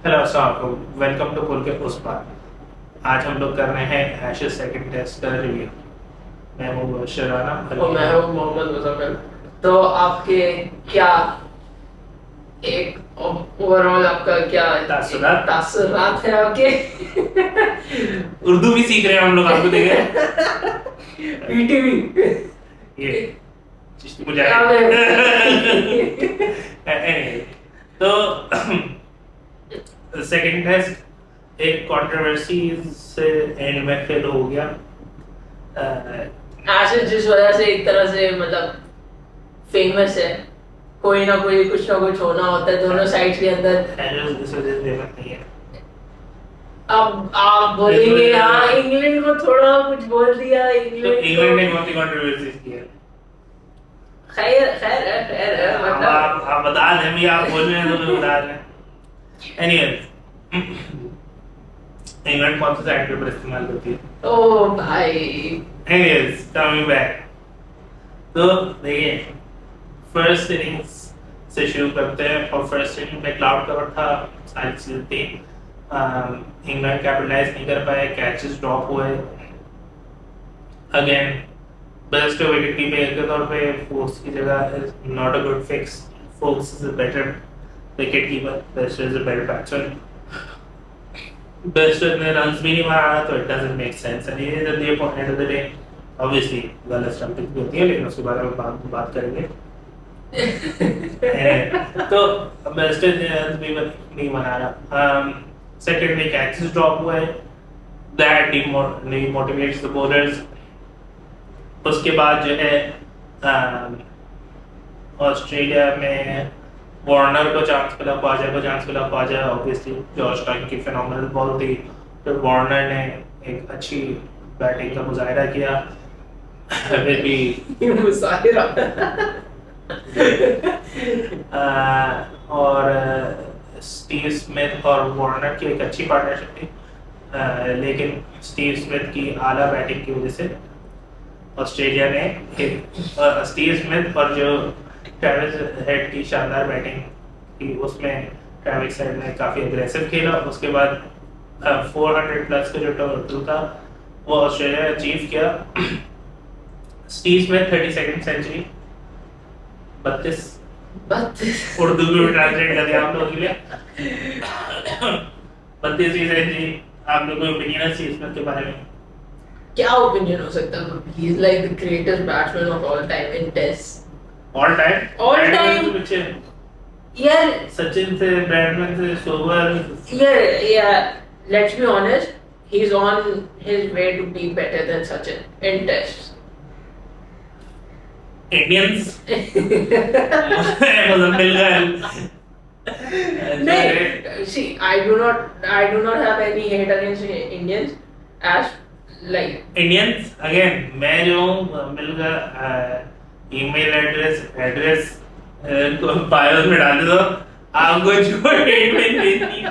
Hello अस्सलाम welcome to pull के उस पार। आज हम लोग कर रहे हैं एशेस सेकंड टेस्ट का रिव्यू। मैं हूँ शराना और मैं हूँ मोहम्मद मुजम्मिल। तो आपके क्या एक ओवरऑल आपका क्या तासुरात। तासुरात है आपके? उर्दू भी सीख रहे हैं हम लोग, आपको देखे पीटीवी ये चिश्ती मुझे तो सेकंड टेस्ट एक कंट्रोवर्सी से एंड में फेल हो गया। एशेस जिस वजह से एक तरह से मतलब फेमस है, कोई ना कोई कुछ ना कुछ होना होता है दोनों साइड्स के अंदर। इस वजह से फेमस नहीं है। अब आप बोलेंगे हाँ इंग्लैंड को थोड़ा कुछ बोल दिया, तो इंग्लैंड ने को कौन सी कंट्रोवर्सी की है? खैर खैर है खैर है अब मतलब आप बता दें भी, आप बोल रहे हैं तो मैं बता दें। एनीवेज, इंग्लैंड कौन सा साइड पेपर इस्तेमाल करती है? ओ भाई। Anyways, coming back. तो देखिए, फर्स्ट इनिंग्स से शुरू करते हैं। और फर्स्ट इनिंग में क्लाउड कवर था, सारी चीजें थी। इंग्लैंड कैपिटलाइज नहीं कर पाए, कैचेस ड्रॉप हुए। अगेन बेस्ट विकेट कीपिंग के तौर पे फोक्स की जगह is not a good fix. Foakes is a better wicket keeper, Bairstow is a better batsman. Bairstow ने रन्स भी नहीं मारा, तो it doesn't make sense. And ये at the end of the day obviously गलत stumping भी होती है, लेकिन उसके बारे में बात करेंगे। तो बेस्ट ने रन्स भी नहीं बना रहा। सेकंड में कैचेस ड्रॉप हुए, दैट डिमोटिवेट्स द बॉलर्स। उसके बाद जो है ऑस्ट्रेलिया में वार्नर को चांस मिला, ख्वाजा को चांस मिला। ख्वाजा ऑब्वियसली जॉर्ज टॉइन की फिनोमिनल बॉल थी, तो वार्नर ने एक अच्छी बैटिंग का मुजाहिरा किया। फिर भी मुसाहिरा और स्टीव स्मिथ और वार्नर की एक अच्छी पार्टनरशिप थी। लेकिन स्टीव स्मिथ की आला बैटिंग की वजह से ऑस्ट्रेलिया ने स्टीव स्मिथ और जो ट्रेविस हेड की शानदार बैटिंग थी, उसमें ट्रेविस हेड ने काफ़ी अग्रेसिव खेला। उसके बाद 400 प्लस का जो टोटल था वो ऑस्ट्रेलिया ने अचीव किया। Steve Smith 32nd century, 32 Urdu में ट्रांसलेट कर दिया आप लोगों के लिए। 32वीं सेंचुरी। आप लोगों को ओपिनियन है स्टीव स्मिथ के बारे में? क्या ओपिनियन हो सकता है? He is like the greatest batsman of all time in test. All time all time यार, सचिन से, ब्रैडमैन से, सोबर। यार let's be honest, he is on his way to be better than Sachin in test. Indians मतलब मिल गए। नहीं, see, I do not have any hate against Indians as like Indians again, मैं जो मिल गया ईमेल एड्रेस को bio में डाल दो, आपको जो ट्रीटमेंट देती है।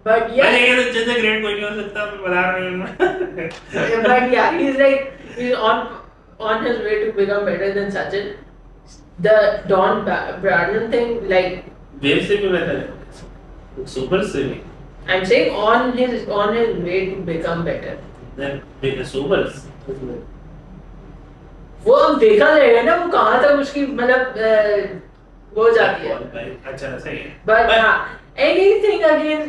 but yeah, लेकिन अच्छे से ग्रेड कोई नहीं हो सकता, मैं बता रहा हूँ। but yeah, he's on his way to become better than Sachin. The Bradman thing, like wave से भी बेहतर है, सुपर से भी। I'm saying on his way to become better. Then with the supers, वो अब देखा जाएगा ना, वो कहाँ तक उसकी मतलब वो जाती है। अच्छा सही है। But anything against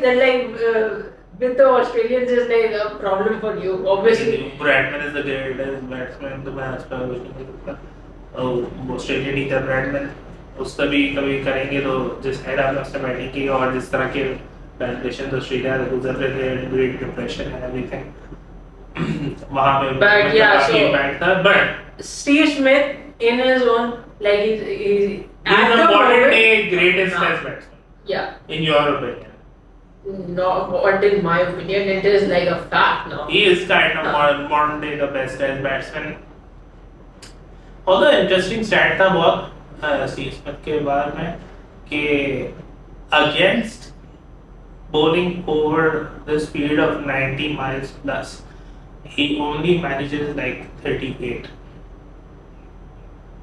with the Australians is like a problem for you, obviously. Bradman is the greatest batsman, तो मैं उसका कुछ नहीं कर सकता। और ऑस्ट्रेलियन ही था ब्रैडमैन, उसका भी कभी करेंगे तो जिस हेड आपने उसने बैटिंग की और जिस तरह के कंडीशन ऑस्ट्रेलिया से गुजर रहे थे, ग्रेट डिप्रेशन एंड एवरीथिंग, वहाँ पे But yeah, काफी इम्पैक्ट था। But Steve Smith in his own, like he's at the modern day greatest test batsman. Yeah. In your opinion? No, what is my opinion? It is like a fact now. He is kind of modern day the best test batsman. Although interesting stat था बहुत Steve Smith के बारे में कि against bowling over the speed of 90 miles plus, he only manages like 38,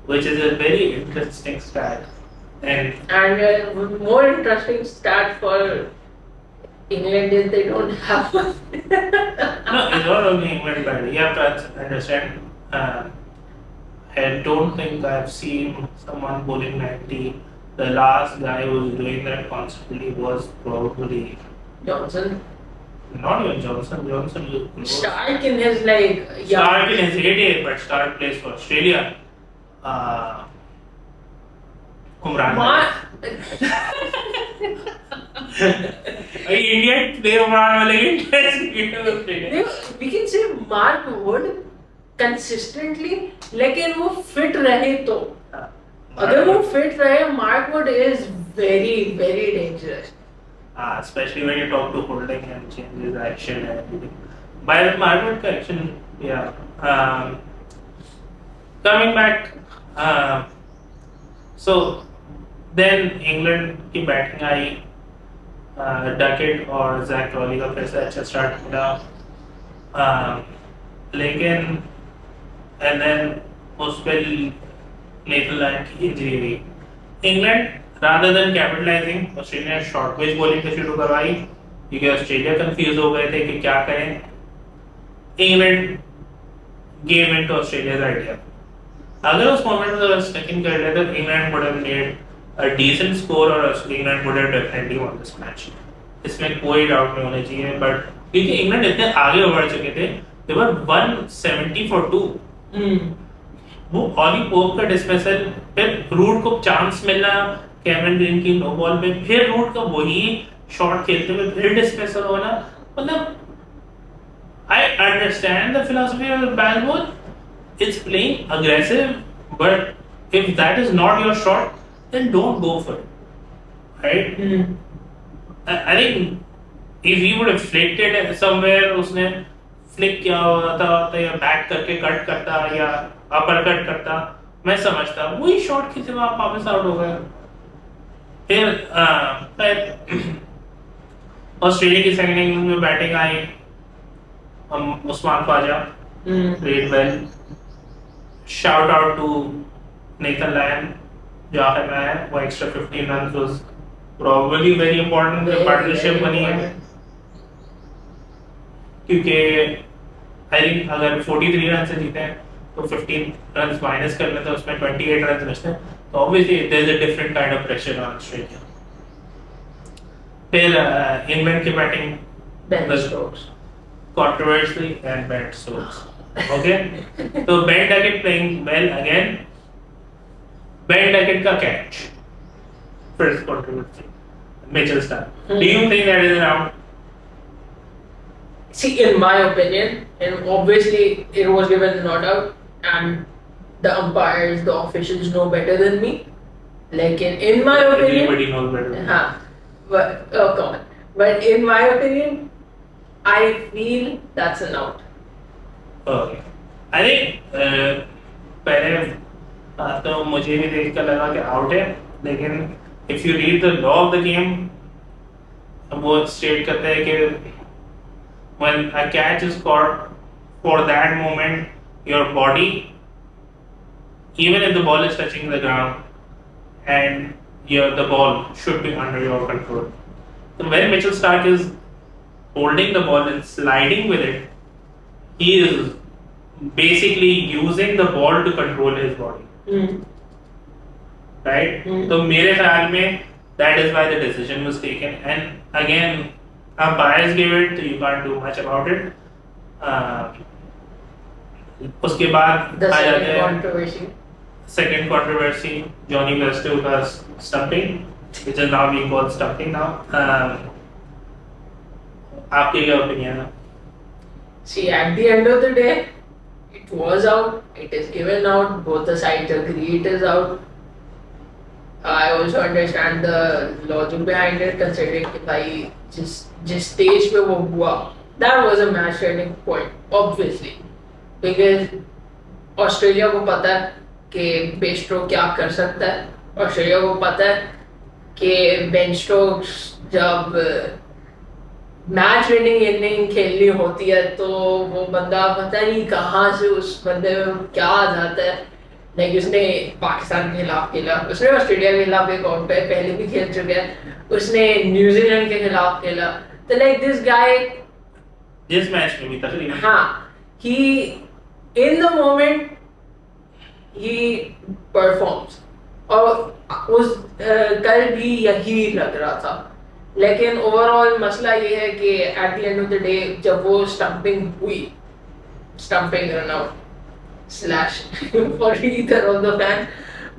which is a very interesting stat. And more interesting stat for England is they don't have one. No, it's not only England bad. You have to understand. I don't think I've seen someone bowling 90. The last guy who was doing that constantly was probably Johnson. not even Johnson. Johnson was close. Stark in his like Stark in his heyday, but Stark plays for Australia. Umran Mark. Indian player Umran Malik Test cricketer of Australia. We can say Mark Wood consistently, लेकिन वो fit रहे तो अगर वो fit रहे Mark Wood is very very dangerous. Especially when you talk to holding and change his action and everything. By the Mark Wood action, yeah. Coming back, so then England की batting आई, Duckett और Jack Crawley का फिर से अच्छा start मिला, लेकिन and then उस पर नीदरलैंड की इंजरी हुई. England rather than capitalizing, Australia ने शॉर्ट पिच बॉलिंग से शुरू करवाई क्योंकि ऑस्ट्रेलिया कंफ्यूज हो गए थे कि क्या करें. England game into Australia's idea. अगर उस मोमेंट में अगर स्टकिंग कर लेते तो England would have made a decent score और England would have definitely won this match. इसमें कोई डाउट नहीं होना चाहिए. बट क्योंकि इंग्लैंड इतने आगे बढ़ चुके थे, they were 170 for 2. वो ऑली पोप का डिसमिसल, फिर रूट को चांस मिलना कैमरन ग्रीन की नो बॉल पे, फिर रूट का वही शॉट खेलते हुए फिर डिसमिसल होना. मतलब I understand the philosophy of the bad ball. It's playing aggressive, but if that is not your shot, then don't go for it. Right? I think if he would have flicked it somewhere, उसने flick किया होता या back करके cut करता या upper cut करता, मैं समझता वही शॉट खींचे हुए आप वापस आउट हो गए. फिर ऑस्ट्रेलिया की सेकंड इनिंग्स में बैटिंग आई, Usman Khawaja played well. Shout out to Nathan Lyon जो आखिर में आया. वो extra 15 runs was probably very important. Partnership बनी है क्योंकि I think अगर 43 रन से जीते हैं तो 15 runs माइनस कर लेते हैं, उसमें 28 runs बचते हैं, तो obviously there's a different kind of pressure on Australia. फिर इंग्लैंड की batting Ben Stokes. controversially and Ben Stokes. Okay, so Ben Duckett playing well again. Ben Duckett का catch, first controversy. Mitchell Stark. Do you think that is an out? See, in my opinion, and obviously it was given not out, and the umpires, the officials know better than me. Like in my opinion, Everybody knows better. But come on. But in my opinion, I feel that's an out. Okay. I think पहले तो मुझे भी देख कर लगा कि out है, लेकिन if you read the law of the game, वो स्टेट करते हैं कि when a catch is caught, for that moment your body, even if the ball is touching the ground, and the ball should be under your control. So when Mitchell Stark is holding the ball and sliding with it, he is basically using the ball to control his body. Right? So मेरे ख्याल में that is why the decision was taken, and again umpires gave it, so you can't do much about it. उसके बाद The uh second जाते हैं controversy. second controversy, Johnny Bairstow का stumping, which is now being called stumping now. आपके क्या opinion है? See, at the end of the day, it was out. It is given out. Both the sides agree it is out. I also understand the logic behind it, considering कि भाई जिस stage पे वो हुआ, that was a match turning point, obviously, because Australia को पता है कि बेस्ट्रो क्या कर सकता है. ऑस्ट्रेलिया को पता है कि बेन स्टोक्स जब मैच विनिंग इनिंग खेलनी होती है तो वो बंदा पता नहीं कहाँ से उस बंदे में क्या आ जाता है. लाइक उसने पाकिस्तान के खिलाफ खेला, उसने ऑस्ट्रेलिया के खिलाफ एक और पहले भी खेल चुका है, उसने न्यूजीलैंड के खिलाफ खेला, तो लाइक दिस गाय, जिस मैच में भी तकरीबन, हाँ, he in the moment he performs, और उस कल भी यही लग रहा था। लेकिन ओवरऑल मसला ये है कि at the end of the day जब वो स्टंपिंग हुई, stumping run out slash for either of the fan,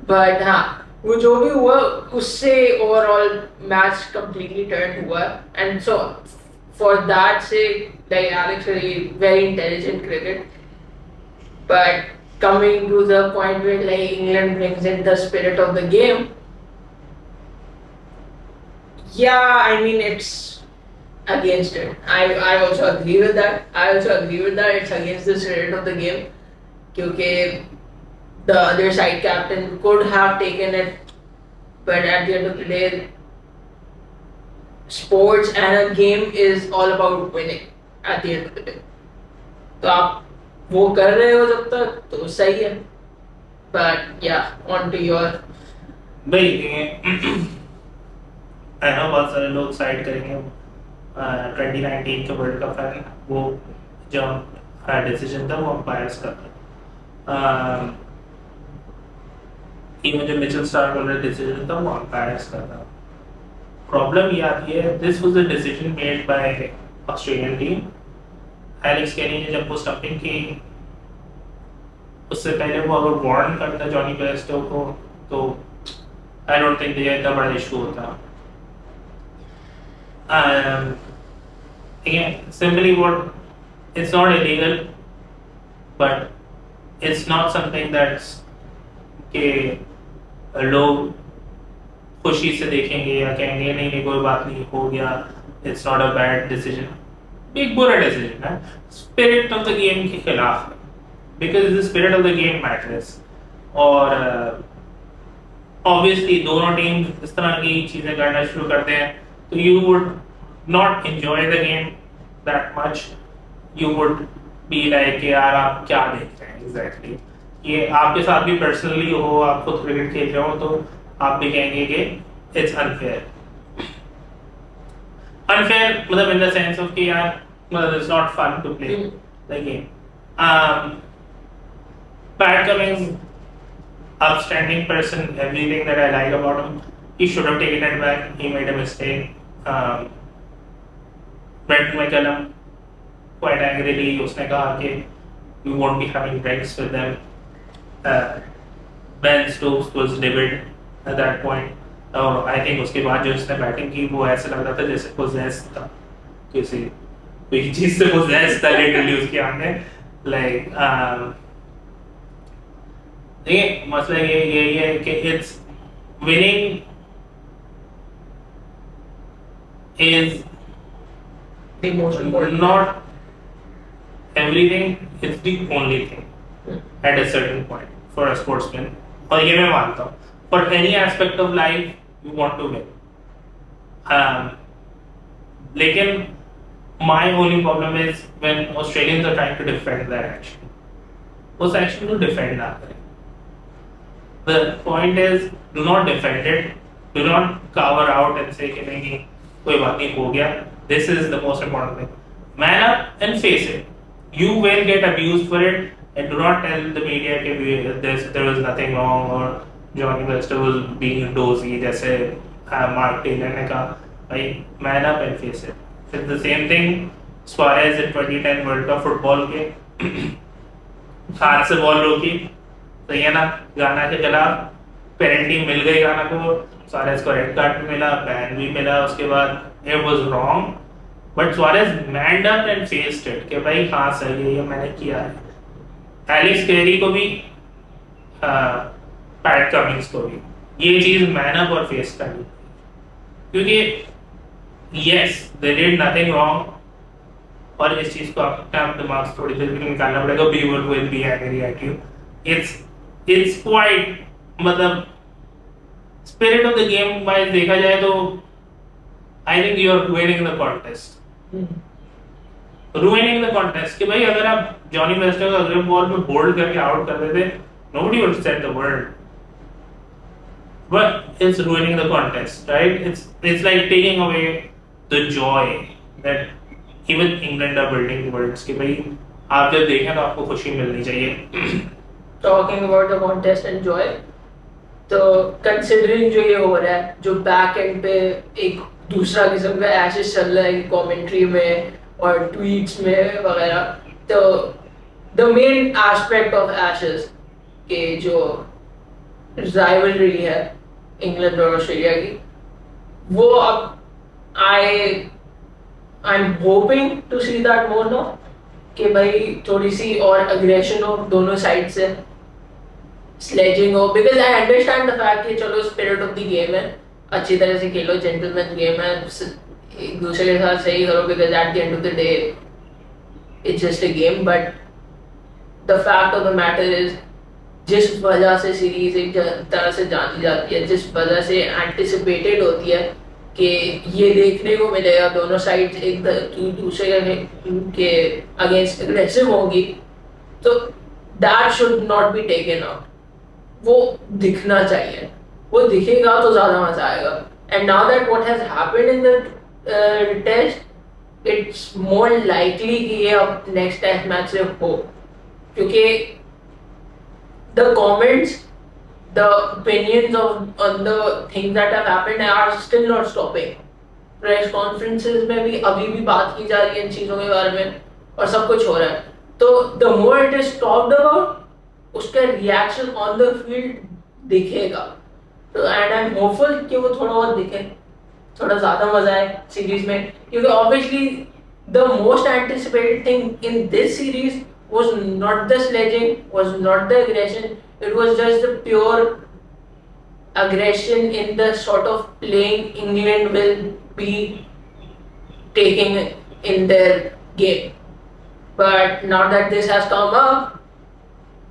but हाँ, वो जो भी हुआ उससे ओवरऑल मैच कंप्लीटली टर्न हुआ, एंड सो फॉर दैट से like Alex very intelligent cricket, but coming to the point where like England brings in the spirit of the game, yeah, I mean it's against it. I also agree with that. I also agree with that. It's against the spirit of the game. Because the other side captain could have taken it, but at the end of the day, sports and a game is all about winning. At the end of the day, तो आप वो कर रहे हो जब तक तो सही है, but yeah, on to your भाई आई नो बहुत सारे लोग साइड करेंगे 2019 के वर्ल्ड कप फैन, वो जो डिसीजन था वो अंपायर्स का था, इवन जो मिचेल स्टार्क वाला डिसीजन था वो अंपायर्स का था। प्रॉब्लम ये आती है, this was a decision made by Australian team. Alex Carey ने जब वो स्टंपिंग की, उससे पहले वो अगर वार्न करता जॉनी बेयरस्टो को तो आई डोंट थिंक ये इतना बड़ा इशू होता। Again, simply what, it's not illegal, but it's not something that's कि लोग खुशी से देखेंगे या कहेंगे नहीं नहीं कोई बात नहीं हो गया, it's not a bad decision। एक बुरा डिसीजन है, स्पिरिट ऑफ द गेम के खिलाफ, because the spirit of the game matters. और ऑब्वियसली दोनों टीम इस तरह की चीजें करना शुरू करते हैं तो you would not enjoy the game that much, you would be like यार आप क्या देख रहे हैं exactly। ये आपके साथ भी पर्सनली हो, आप खुद क्रिकेट खेल रहे हो तो आप भी कहेंगे कि it's unfair। unfair मतलब in the sense of कि यार मतलब it's not fun to play the game। Pat Cummins, upstanding person, everything that I like about him, he should have taken it back, he made a mistake। Brent McCullum quite angrily उसने कहा कि we won't be having drinks with them। Ben Stokes was livid at that point, और I think उसके बाद जो उसने batting की वो ऐसा लग रहा था जैसे possessed था, किसी कोई चीज से possessed था literally उसकी आंखें, like ये मसला ये है कि it's winning is the most important. not everything, it's the only thing at a certain point for a sportsman। और ये मैं मानता हूँ, for any aspect of life you want to win। लेकिन my only problem is when Australians are trying to defend their action, उस action को defend ना करें। The point is, do not defend it, do not cover out and say कि नहीं कोई बात नहीं हो गया। This is the most important thing। Man up and face it। You will get abused for it, and do not tell the media that there was nothing wrong or Johnny Webster was being dozy जैसे Mark Taylor ने कहा। भाई man up and face it। It's the same thing Suarez in 2010 World Cup football के हाथ से ball रोकी, सही है ना, गाना के खिलाफ पेनल्टी मिल गई गाना को, Suarez को रेड कार्ड भी मिला, बैन भी मिला, उसके बाद it was wrong, but Suarez manned up and faced it कि भाई हाँ सही है ये मैंने किया है। एलेक्स कैरी को भी पैट कमिंस को भी ये चीज मैन अप और फेस करनी, क्योंकि yes they did nothing wrong, और इस चीज को अपना दिमाग से थोड़ी देर के लिए निकालना पड़ेगा। People will be angry at you। It's quite मतलब spirit of the game wise देखा जाए तो I think you are ruining the contest। ruining the contest कि भाई अगर आप जॉनी बेस्टर को अगले बॉल में बोल्ड करके आउट कर देते Nobody would set the world. But it's ruining the contest, right? It's like taking away the joy that even England are building towards कि भाई आप जब देखें तो आपको खुशी मिलनी चाहिए. Talking about the contest and joy, तो कंसिडरिंग जो ये हो रहा है, जो बैक एंड पे एक दूसरा किस्म का एशेस चल रहा है कमेंट्री में और ट्वीट्स में वगैरह, तो the main aspect of ashes के जो राइवलरी है इंग्लैंड और ऑस्ट्रेलिया की, वो अब I am hoping to see that more no, कि भाई थोड़ी सी और अग्रेशन हो दोनों साइड से, स्लेजिंग हो, because I understand the fact कि चलो स्पिरिट ऑफ द गेम है, अच्छी तरह से खेलो, जेंटलमैन गेम है, एक दूसरे के साथ सही करो, because at the end of the day it's just a game. But the fact of the matter is, जिस वजह से सीरीज एक तरह से जानी जाती है, जिस वजह से एंटिसिपेटेड होती है कि ये देखने को मिलेगा दोनों साइड एक दूसरे के अगेंस्ट अग्रेसिव होंगी, तो that should not be taken out. वो दिखना चाहिए, वो दिखेगा तो ज्यादा मजा आएगा. And now that what has happened in the test, it's more likely कि ये अब नेक्स्ट टेस्ट मैच से हो, क्योंकि the comments, the opinions on the things that have happened are still not stopping. Press conferences में भी अभी भी बात की जा रही है इन चीजों के बारे में और सब कुछ हो रहा है. तो the more it is talked about, उसका reaction on the field दिखेगा. तो and I'm hopeful कि वो थोड़ा बहुत दिखे, थोड़ा ज़्यादा मजा आए सीरीज में, क्योंकि obviously the most anticipated thing in this series was not the sledging, was not the aggression, it was just the pure aggression in the sort of playing England will be taking in their game. But now that this has come up,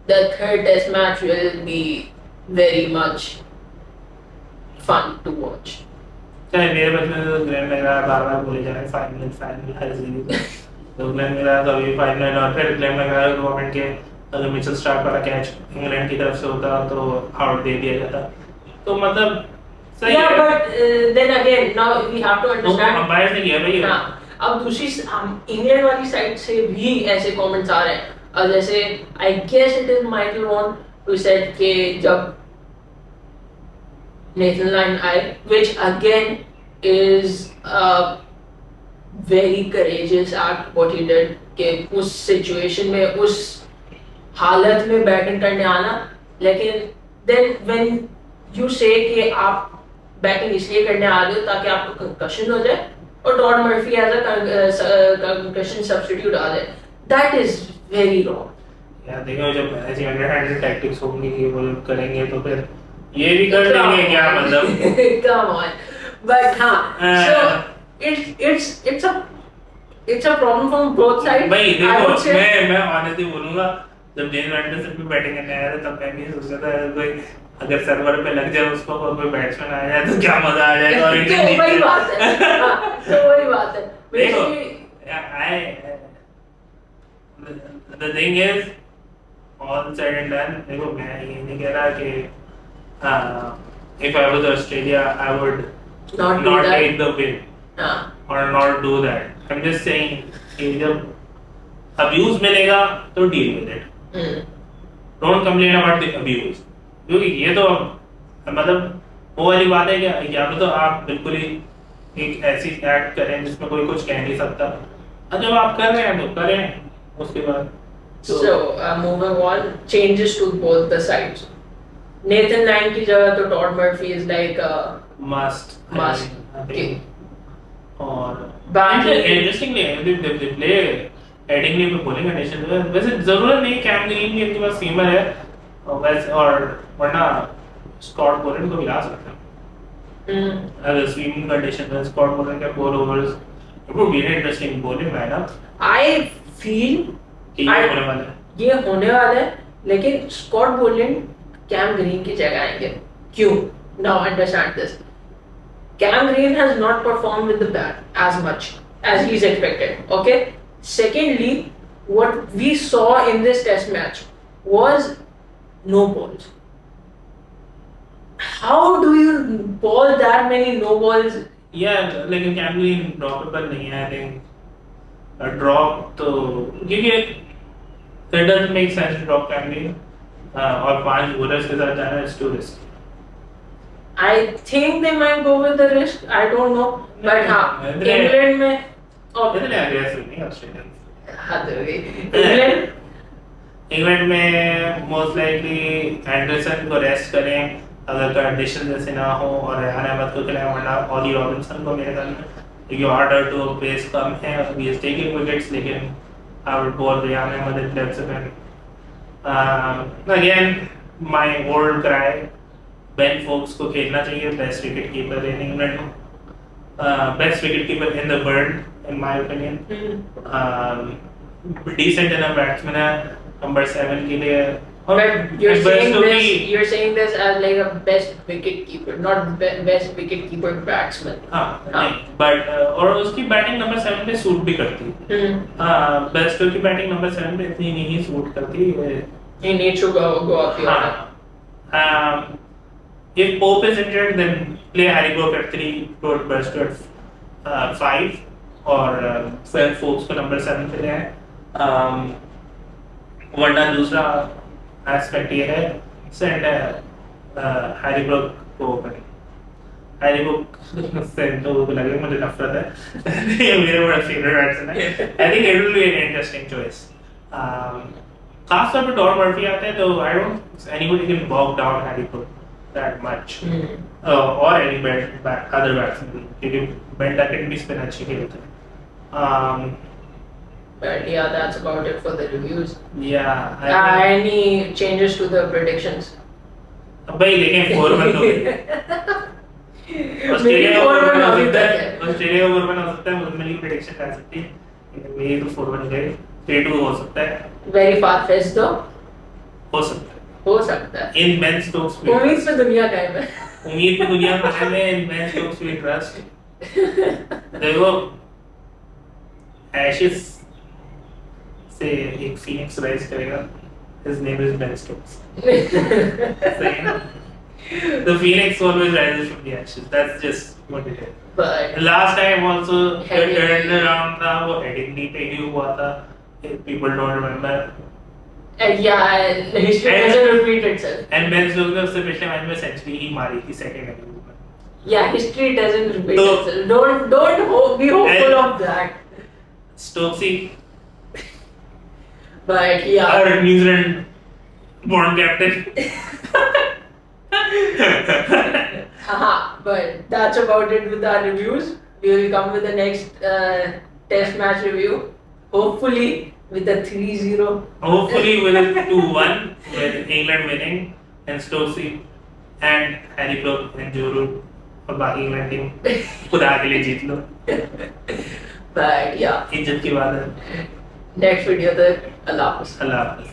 the third test match will be very much fun to watch. चाहे मेरे बचपन में तो Glenn लग रहा है बार-बार बोले जा रहे हैं फाइनल फाइनल हर सीरीज. तो ग्लैन लग रहा है कभी फाइनल और फिर ग्लैन लग रहा है गवर्नमेंट के अगर मिचेल स्टार्क वाला कैच इंग्लैंड की तरफ से होता तो आउट दे दिया जाता. तो मतलब सही है. Yeah, but then again, now we have to understand. Umpire ने किया भाई. हाँ, अब दूसरी इंग्लैंड वाली साइड से भी ऐसे कमेंट्स आ रहे हैं. अब जैसे I guess it is Michael Vaughan who said कि जब नेथन लाइन आए, which again is very courageous act what he did, कि उस सिचुएशन में उस हालत में बैटिंग करने आना. लेकिन देन व्हेन यू से कि आप बैटिंग इसलिए करने आ रहे हो ताकि आपको कंकशन हो जाए और Todd Murphy as a concussion substitute आ जाए, दैट इज वेरी रॉन्ग. यार देखो जब ऐसी अंडरहैंड टैक्टिक्स होंगी कि वो लोग करेंगे तो फिर ये भी कर देंगे क्या मतलब. Come on. बट हाँ, सो it's a problem from both sides. भाई देखो मैं ऑनेस्टली बोलूंगा, जब जेम्स एंडरसन पे बैटिंग करने आया था तब मैं भी सोच रहा था कोई अगर सर्वर पे लग जाए उसको और कोई बैट्समैन आ जाए तो क्या मजा आ जाएगा. और तो वही बात है. तो वही बात है. देखो the thing is all said and done, देखो मैं ये नहीं कह रहा कि if I was Australia I would not take the win or not do that. I'm just saying कि जब abuse मिलेगा तो deal with it. Don't complain about the abuse. क्योंकि ये तो मतलब वो वाली बात है कि या तो आप बिल्कुल ही एक ऐसी एक्ट करें जिसमें कोई कुछ कह नहीं सकता, और जब आप कर रहे हैं तो करें उसके बाद. So moving on, changes to both the sides. Nathan Lyon की जगह तो Todd Murphy is like a must. Okay. और interestingly they play हेडिंग में बॉलिंग कंडीशन में वैसे जरूरत नहीं कैम ग्रीन की इनके पास सीमर है वैसे, और वरना स्कॉट बोलेंट को भी ला सकते हैं. अगर स्विमिंग कंडीशन में स्कॉट बोलेंट के 4 overs it would be interesting bowling lineup. I feel ये होने वाला है, लेकिन स्कॉट बोलेंट कैम ग्रीन की जगह आएंगे. क्यों? Now understand this. Cam Green has not performed with the bat as much as he's expected. Okay. Secondly, what we saw in this test match was no balls. How do you ball that many no balls? Yeah, लेकिन Camlin droppable नहीं है, I think drop तो क्योंकि it doesn't make sense to drop Camlin और 5 bowlers के साथ जाना is too risky. I think they might go with the risk. I don't know, but हाँ इंग्लैंड में और इतने aggressive नहीं ऑस्ट्रेलियन. हद हो गई. इंग्लैंड में मोस्ट लाइकली एंडरसन को रेस्ट करें अगर कंडीशन जैसे ना हो और रेहान अहमद को खिलाएं, वरना ऑली रॉबिन्सन को मेरे ख्याल में क्योंकि ऑर्डर टू पेस कम है और ही इज टेकिंग विकेट्स, लेकिन I would bowl Rehan Ahmed in left second. Again my old cry, Ben Foakes को खेलना चाहिए, best wicket keeper in England, best wicket keeper in the world in my opinion, decent enough batsman है number 7 के लिए. But you're saying this as like a best wicket keeper, not best wicket keeper batsman. हाँ नहीं, but और उसकी batting number 7 पे suit भी करती है. बेस्ट की बैटिंग नंबर 7 पे इतनी नहीं सूट करती. He needs to go up the order. If Pope is injured, then play Harry Brook at 3, Todd Burst at 5 और फिर फोक्स को नंबर 7 पे ले आए. वरना दूसरा एस्पेक्ट ये है सेंड हैरी ब्रुक को ओपन. हैरी ब्रुक से तो लगे मुझे नफरत है. ये मेरे बड़ा फेवरेट बैट्समैन है. I think it will be an interesting choice. खास तौर पे टॉम मर्फी आते हैं तो I don't anybody can bog down Harry Brook that much और एनी अदर बैट्समैन क्योंकि बेन डकन भी स्पिन अच्छी खेलते हैं. But yeah, that's about it for the reviews. Yeah. Any changes to the predictions? भाई लेकिन 4-1 तो ऑस्ट्रेलिया का 4-1 हो सकता है. ऑस्ट्रेलिया का 4-1 हो सकता है. मुझे मेरी प्रेडिक्शन कर सकती है. मेरी तो 4-1 गए. 3-2 हो सकता है. Very far fetched though. हो सकता है. हो सकता है. In Ben Stokes we उम्मीद पे दुनिया कायम है. उम्मीद पे दुनिया कायम है. In Ben Stokes we trust. देखो Ashes से एक फीनिक्स राइज करेगा. His name is Ben Stokes. The phoenix always rises from the ashes. That's just what it is. But Last time also Headingley. turned around था वो Headingley पे ही हुआ था. People don't remember. yeah, history And- doesn't repeat itself. And Ben Stokes ने उससे पिछले match में century ही मारी थी सेकंड इनिंग में. Yeah, history doesn't repeat So- itself. Don't be hopeful of that. Stokesy But yeah. our New Zealand born captain. But that's about it with our reviews. We will come with the next test match review. Hopefully with a 3-0. Hopefully with a 2-1 with England winning and Stokesy and Harry Brook and Joe Root और बाकी England team खुदा के लिए जीत लो. But yeah, इज्जत की बात है. next video तक अल्लाह हाफ़िज़. अल्लाह हाफ़िज़.